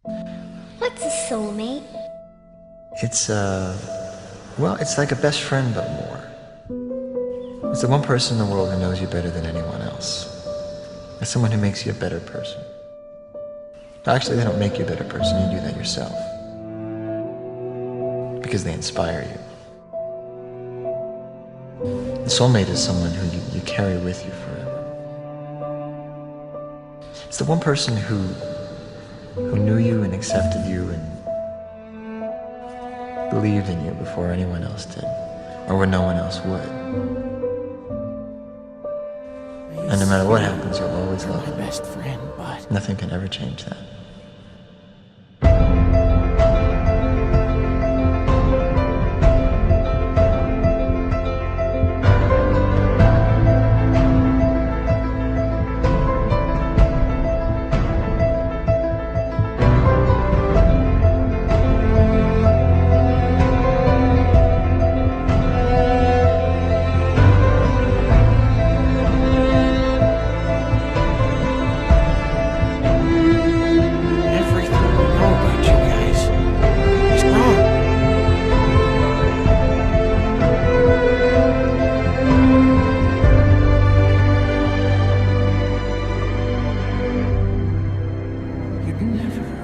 What's a soulmate? It's, well, it's like a best friend, but more. It's the one person in the world who knows you better than anyone else. It's someone who makes you a better person. Actually, they don't make you a better person, you do that yourself. Because they inspire you. The soulmate is someone who you carry with you forever. It's the one person who knew you and accepted you and believed in you before anyone else did, or when no one else would. And no matter what happens, you'll always love them. Best friend, but Nothing can ever change that. everything we know about you guys is wrong. You'd never